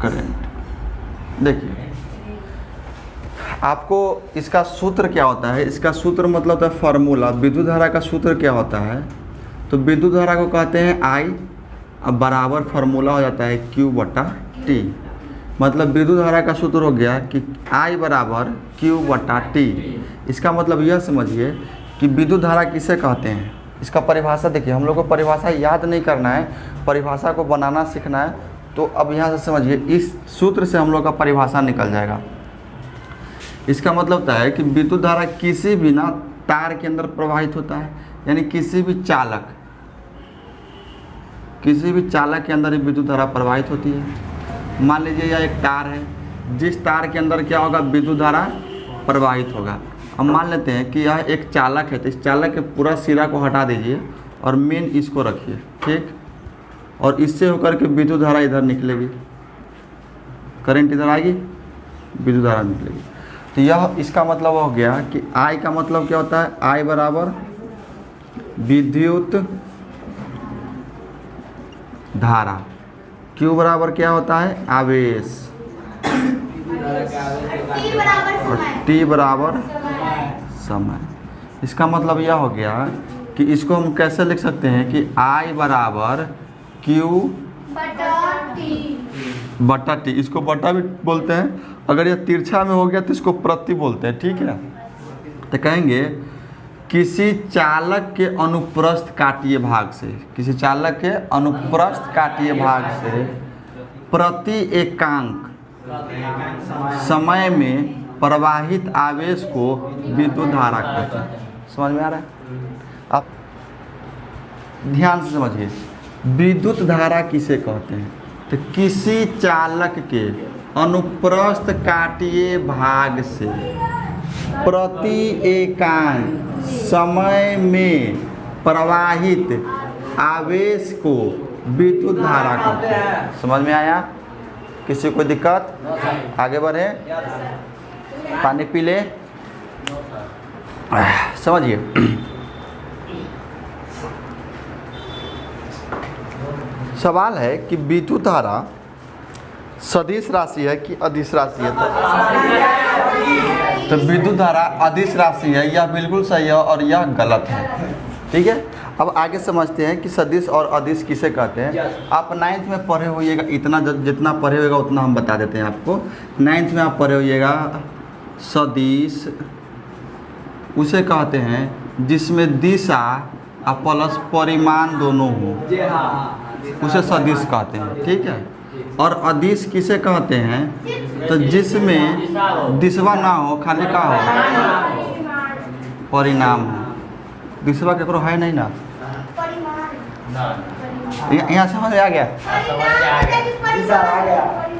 Current. देखिए आपको इसका सूत्र क्या होता है, इसका सूत्र मतलब होता है फार्मूला। विद्युत धारा का सूत्र क्या होता है, तो विद्युत धारा को कहते हैं आई, अब बराबर फार्मूला हो जाता है Q बटा T। मतलब विद्युत धारा का सूत्र हो गया कि I बराबर Q बटा T। इसका मतलब यह समझिए कि विद्युत धारा किसे कहते हैं। इसका परिभाषा देखिए, हम लोग को परिभाषा याद नहीं करना है, परिभाषा को बनाना सीखना है। तो अब यहाँ से समझिए, इस सूत्र से हम लोग का परिभाषा निकल जाएगा। इसका मतलब होता है कि विद्युत धारा किसी भी ना तार के अंदर प्रवाहित होता है, यानी किसी भी चालक के अंदर ही विद्युत धारा प्रवाहित होती है। मान लीजिए यह एक तार है, जिस तार के अंदर क्या होगा, विद्युत धारा प्रवाहित होगा। अब मान लेते हैं कि यह एक चालक है, तो इस चालक के पूरा सिरा को हटा दीजिए और मेन इसको रखिए, ठीक। और इससे होकर के विद्युत धारा इधर निकलेगी, करंट इधर आएगी, विद्युत धारा निकलेगी। तो यह इसका मतलब हो गया कि I का मतलब क्या होता है, I बराबर विद्युत धारा, Q बराबर क्या होता है, आवेश, और T बराबर समय। इसका मतलब यह हो गया कि इसको हम कैसे लिख सकते हैं कि I बराबर Q बटा T। इसको बटा भी बोलते हैं, अगर यह तिरछा में हो गया तो इसको प्रति बोलते हैं, ठीक है। तो कहेंगे किसी चालक के अनुप्रस्थ काटीय भाग से, किसी चालक के अनुप्रस्थ काटीय भाग से प्रति एकांक समय में प्रवाहित आवेश को विद्युत धारा कहते हैं। समझ में आ रहा है? आप ध्यान से समझिए, विद्युत धारा किसे कहते हैं, तो किसी चालक के अनुप्रस्थ काटीय भाग से प्रति एकांक समय में प्रवाहित आवेश को विद्युत धारा कहते हैं। समझ में आया? किसी को दिक्कत? आगे बढ़े, पानी पी ले, समझिए। सवाल है कि विद्युत धारा सदिश राशि है कि अदिश राशि है। तो विद्युत धारा अदिश राशि है, यह बिल्कुल सही है और यह गलत है, ठीक है। अब आगे समझते हैं कि सदिश और अदिश किसे कहते हैं। आप 9th में पढ़े होइएगा, इतना जितना पढ़े होइएगा उतना हम बता देते हैं आपको। 9th में आप पढ़े होइएगा सदिश उसे कहते हैं जिसमें दिशा और प्लस परिमाण दोनों हो, उसे सदिश कहते हैं, ठीक है। और अदिश किसे कहते हैं, तो जिसमें दिशवा ना हो, खाली का हो, परिणाम हो। दिशवा केकरो है नहीं ना, यहाँ समझ आ गया,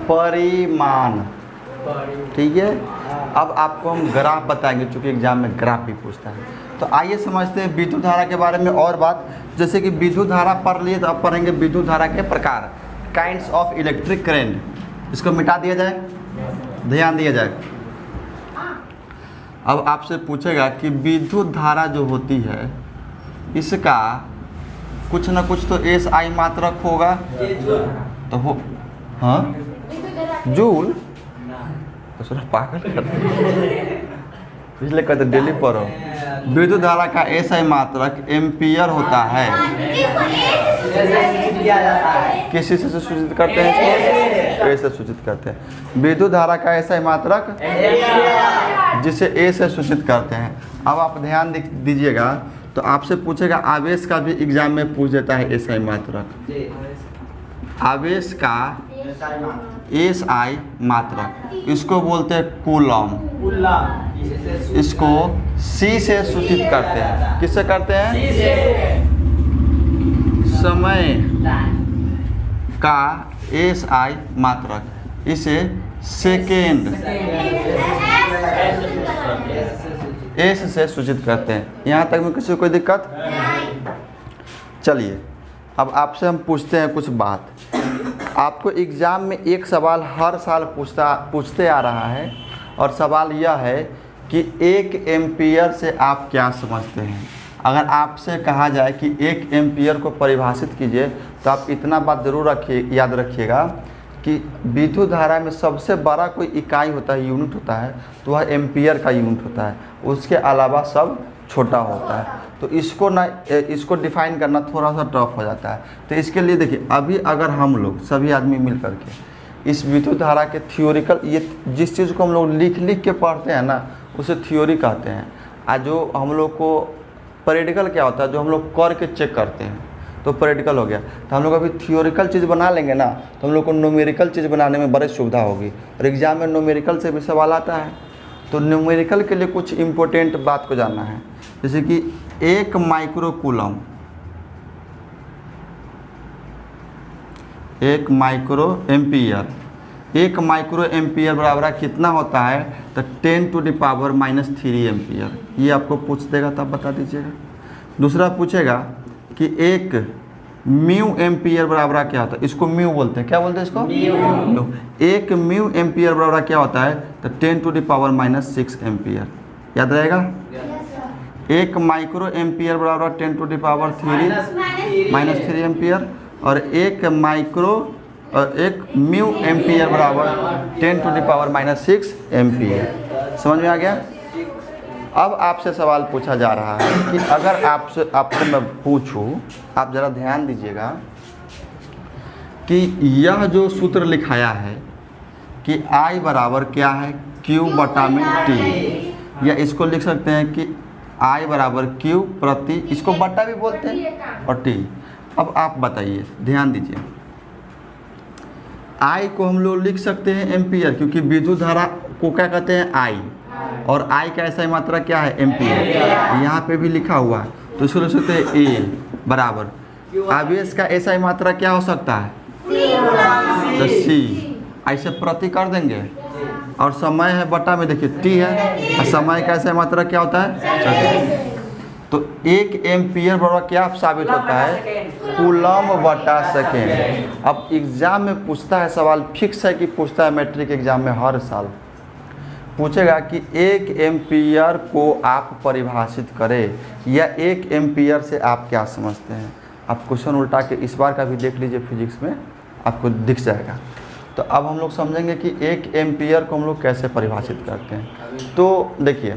परिमाण, ठीक है। अब आपको हम ग्राफ बताएंगे, चूंकि एग्जाम में ग्राफ भी पूछता है। तो आइए समझते हैं विद्युत धारा के बारे में और बात। जैसे कि विद्युत धारा पढ़ लिए, तो अब पढ़ेंगे विद्युत धारा के प्रकार, काइंड्स ऑफ इलेक्ट्रिक करंट। इसको मिटा दिया जाए, ध्यान दिया जाए। अब आपसे पूछेगा कि विद्युत धारा जो होती है इसका कुछ ना कुछ तो एस आई मात्रक होगा, तो हो, हाँ जूल, तो पागल इसलिए कहते डेली पढ़ो। विद्युत धारा का एसआई मात्रक एम्पियर होता है। किसी से सूचित करते हैं इसको, ए से सूचित करते हैं। विद्युत धारा का एसआई मात्रक जिसे ए से सूचित करते हैं। अब आप ध्यान दीजिएगा, तो आपसे पूछेगा आवेश का भी एग्जाम में पूछ देता है एसआई मात्रक। आवेश का एसआई मात्रक, इसको बोलते हैं कूलम। इसको सी से सूचित करते हैं। किससे करते हैं? समय का एसआई मात्रक, इसे सेकेंड एस से सूचित करते हैं। यहाँ तक में किसी को कोई दिक्कत? चलिए अब आपसे हम पूछते हैं कुछ बात। आपको एग्ज़ाम में एक सवाल हर साल पूछते आ रहा है, और सवाल यह है कि 1 एम्पियर से आप क्या समझते हैं। अगर आपसे कहा जाए कि 1 एम्पियर को परिभाषित कीजिए, तो आप इतना बात ज़रूर याद रखिएगा कि विद्युत धारा में सबसे बड़ा कोई इकाई होता है, यूनिट होता है, तो वह एम्पियर का यूनिट होता है। उसके अलावा सब छोटा होता है। तो इसको डिफाइन करना थोड़ा सा टफ हो जाता है। तो इसके लिए देखिए, अभी अगर हम लोग सभी आदमी मिल करके इस विद्युत धारा के थियोरिकल, ये जिस चीज़ को हम लोग लिख के पढ़ते हैं ना, उसे थ्योरी कहते हैं। आज जो हम लोग को प्रैक्टिकल क्या होता है, जो हम लोग करके चेक करते हैं, तो प्रैक्टिकल हो गया। तो हम लोग अभी थियोरिकल चीज़ बना लेंगे ना, तो हम लोग को न्यूमेरिकल चीज़ बनाने में बड़ी सुविधा होगी। और एग्जाम में न्यूमेरिकल से भी सवाल आता है। तो न्यूमेरिकल के लिए कुछ इम्पोर्टेंट बात को जानना है, जैसे कि 1 micro coulomb, 1 micro ampere, 1 micro ampere बराबर कितना होता है, तो 10⁻³ एम्पियर। ये आपको पूछ देगा, तब बता दीजिएगा। दूसरा पूछेगा कि 1 म्यू एम्पियर बराबर क्या होता है, इसको म्यू बोलते हैं, क्या बोलते हैं इसको, म्यू। 1 म्यू एम्पियर बराबर क्या होता है, तो 10⁻⁻6 एम्पियर। याद रहेगा। 1 माइक्रो एम्पियर बराबर 10⁻³ एम्पियर, और 1 म्यू एम्पियर बराबर 10⁻⁻6 एम्पियर। समझ में आ गया। अब आपसे सवाल पूछा जा रहा है कि अगर आपसे मैं पूछूं, आप ज़रा ध्यान दीजिएगा कि यह जो सूत्र लिखाया है कि I बराबर क्या है, Q/T, या इसको लिख सकते हैं कि I बराबर Q प्रति, इसको बटा भी बोलते हैं, और T। अब आप बताइए, ध्यान दीजिए। I को हम लोग लिख सकते हैं एम्पियर, क्योंकि विद्युत धारा को क्या कहते हैं, I, और I का ऐसा मात्रा क्या है, एम्पियर। यहाँ पे भी लिखा हुआ है, तो इसको लिख सकते हैं A बराबर, आवेश का ऐसा मात्रा क्या हो सकता है, तो C। ऐसे प्रति कर देंगे, और समय है बटा में, देखिए T है, और समय का ऐसा मात्रा क्या होता है, तो 1 एम्पियर बराबर क्या साबित होता है, कूलम/सेकेंड। अब एग्जाम में पूछता है सवाल, फिक्स है कि पूछता है, मैट्रिक एग्जाम में हर साल पूछेगा कि 1 एम्पियर को आप परिभाषित करें, या 1 एम्पियर से आप क्या समझते हैं। आप क्वेश्चन उल्टा के इस बार का भी देख लीजिए, फिजिक्स में आपको दिख जाएगा। तो अब हम लोग समझेंगे कि 1 एम्पियर को हम लोग कैसे परिभाषित करते हैं। तो देखिए,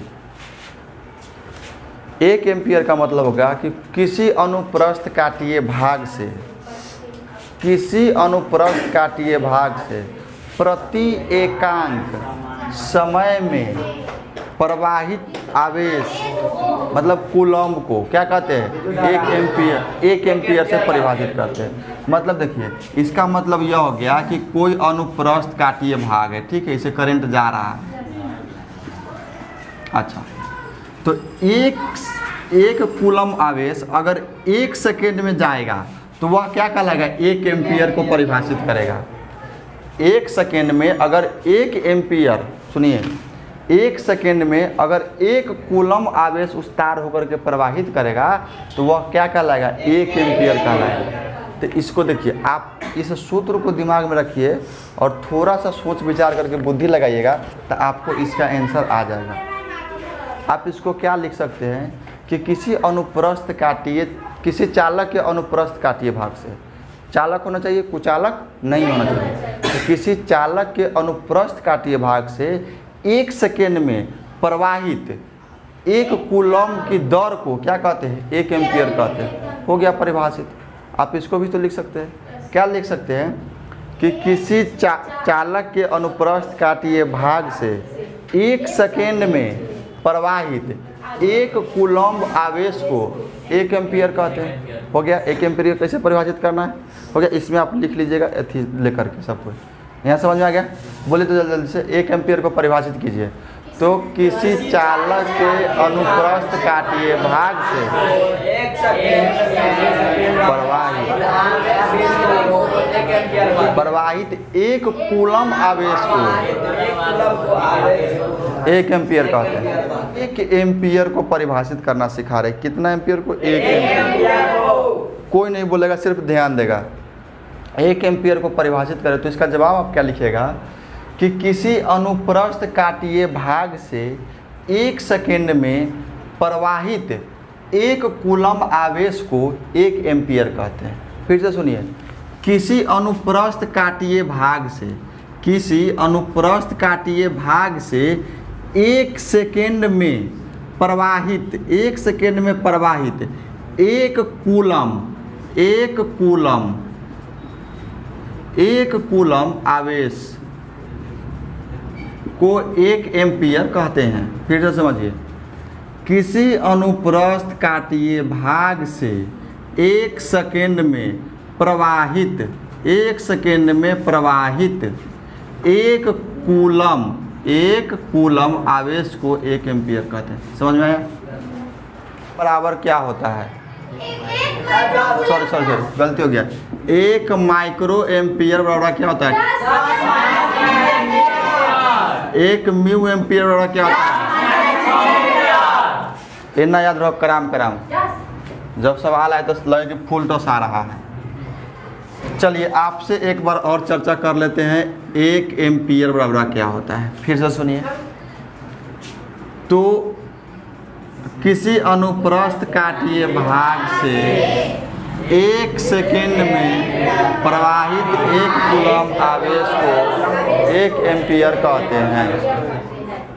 1 एम्पियर का मतलब होगा कि किसी अनुप्रस्थ काटीय भाग से, किसी अनुप्रस्थ काटीय भाग से प्रति एकांक समय में प्रवाहित आवेश, मतलब कूलम को क्या कहते हैं, 1 एम्पियर से परिभाषित करते हैं। मतलब देखिए, इसका मतलब यह हो गया कि कोई अनुप्रस्थ काटीय भाग है, ठीक है, इसे करंट जा रहा है। अच्छा, तो एक कूलम आवेश अगर 1 सेकेंड में जाएगा, तो वह क्या कहलाएगा, 1 एम्पियर को परिभाषित करेगा। 1 सेकेंड में अगर 1 एम्पियर, सुनिए, 1 सेकेंड में अगर 1 कूलम आवेश उस तार होकर के प्रवाहित करेगा, तो वह क्या कहलाएगा, 1 एम्पियर कहलाएगा। तो इसको देखिए, आप इस सूत्र को दिमाग में रखिए और थोड़ा सा सोच विचार करके बुद्धि लगाइएगा, तो आपको इसका आंसर आ जाएगा। आप इसको क्या लिख सकते हैं कि किसी अनुप्रस्थ काटीय, किसी चालक के अनुप्रस्थ काटीय भाग से, चालक होना चाहिए, कुचालक नहीं होना चाहिए, तो किसी चालक के अनुप्रस्थ काटीय भाग से 1 सेकेंड में प्रवाहित 1 कूलम की दर को क्या कहते हैं, 1 एम्पियर कहते हैं। हो गया परिभाषित। आप इसको भी तो लिख सकते हैं, क्या लिख सकते हैं कि किसी चालक के अनुप्रस्थ काटीय भाग से 1 सेकेंड में प्रवाहित 1 कूलम आवेश को 1 एम्पियर कहते हैं। हो गया। 1 एम्पियर कैसे परिभाषित करना है, हो गया। इसमें आप लिख लीजिएगा लेकर के सब कुछ। यहाँ समझ में आ गया। बोले तो जल्दी से 1 एम्पियर को परिभाषित कीजिए। तो किसी चालक के अनुप्रस्थ काटीय भाग से प्रवाहित 1 कूलम आवेश को 1 एम्पियर कहते हैं। 1 एम्पियर को परिभाषित करना सिखा रहे। कितना एम्पियर को? 1 एम्पियर। कोई नहीं बोलेगा, सिर्फ ध्यान देगा। 1 एम्पियर को परिभाषित करें तो इसका जवाब आप क्या लिखेगा कि किसी अनुप्रस्थ काटीय भाग से 1 सेकेंड में प्रवाहित 1 कूलम आवेश को 1 एम्पियर कहते हैं। फिर से सुनिए, किसी अनुप्रस्थ काटीय भाग से, किसी अनुप्रस्थ काटीय भाग से 1 सेकेंड में प्रवाहित, 1 सेकेंड में प्रवाहित 1 कूलम आवेश को 1 एम्पीयर कहते हैं। फिर से समझिए, किसी अनुप्रस्थ काटीय भाग से 1 सेकेंड में प्रवाहित, 1 सेकेंड में प्रवाहित 1 कूलम आवेश को 1 एम्पीयर कहते हैं। समझ में आया? बराबर क्या होता है? सॉरी गलती हो गया। 1 माइक्रो एम्पीयर बराबर क्या होता है? 1 म्यू एम्पीयर बराबर क्या होता है? इतना याद रहो, कराम जब सवाल आए तो लगे कि फुल टॉस आ रहा है। चलिए आपसे एक बार और चर्चा कर लेते हैं, 1 एम्पीयर बराबर क्या होता है। फिर से सुनिए, तो किसी अनुप्रस्थ काटीय भाग से 1 सेकेंड में प्रवाहित 1 कूलम आवेश को 1 एम्पीयर कहते हैं।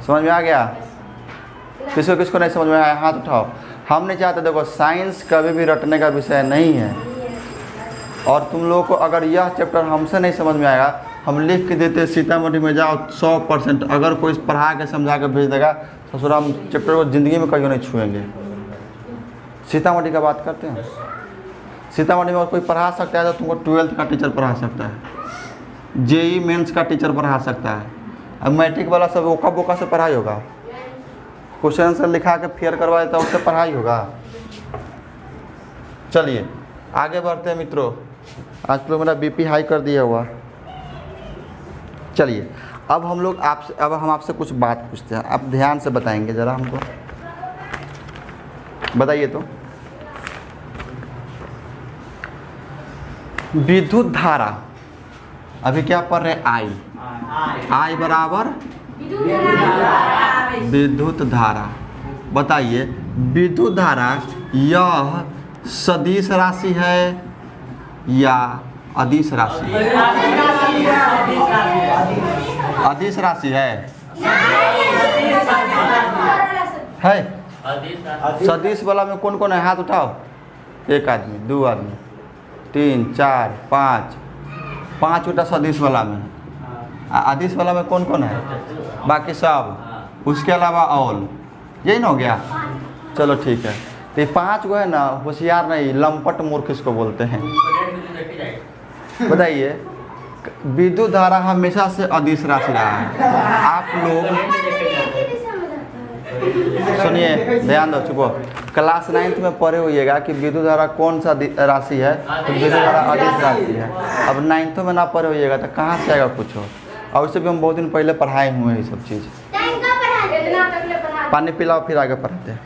समझ में आ गया? किसको किसको नहीं समझ में आया हाथ उठाओ। हम नहीं चाहते, देखो साइंस कभी भी रटने का विषय नहीं है, और तुम लोगों को अगर यह चैप्टर हमसे नहीं समझ में आएगा, हम लिख के देते सीतामढ़ी में जाओ 100%। अगर कोई पढ़ा के समझा के भेज देगा तो हम चैप्टर को ज़िंदगी में कहीं नहीं छुएंगे। सीतामढ़ी का बात करते हैं, सीतामढ़ी में और कोई पढ़ा सकता है तो तुमको 12th का टीचर पढ़ा सकता है, जेई मेंस का टीचर पढ़ा सकता है। अब मैट्रिक वाला सब ओका बोका से पढ़ाई होगा, क्वेश्चन आंसर लिखा के फेयर करवा देता है, उससे पढ़ाई होगा। चलिए आगे बढ़ते हैं मित्रों। आज तो मेरा बीपी हाई कर दिया हुआ। चलिए अब हम आपसे कुछ बात पूछते हैं, आप ध्यान से बताएंगे ज़रा हमको। बताइए तो, विद्युत धारा अभी क्या पढ़ रहे हैं? आई बराबर विद्युत धारा। बताइए विद्युत धारा यह सदिश राशि है या अदिश राशि? अदिश राशि है। सदिश वाला में कौन कौन है? हाथ उठाओ। 1 आदमी, 2 आदमी, 3 4 5, 5 उठा सदिश वाला में। अदिश वाला में कौन कौन है? बाकी सब, उसके अलावा ऑल। यही ना हो गया? चलो ठीक है। तो ये 5 गो है ना, होशियार नहीं, लंपट मूर्ख इसको बोलते हैं। बताइए विद्युत धारा हमेशा से अदिश राशि रहा है। आप लोग सुनिए, ध्यान दो, चुपो। क्लास 9th में पढ़े होइएगा कि विद्युत धारा कौन सा राशि है, तो विद्युत धारा अदिश राशि है। अब 9th में ना पढ़े होइएगा तो कहाँ से आएगा कुछ हो। और उससे भी हम बहुत दिन पहले पढ़ाए हुए हैं ये सब चीज़। पानी पिलाओ फिर आगे पढ़ाते हैं।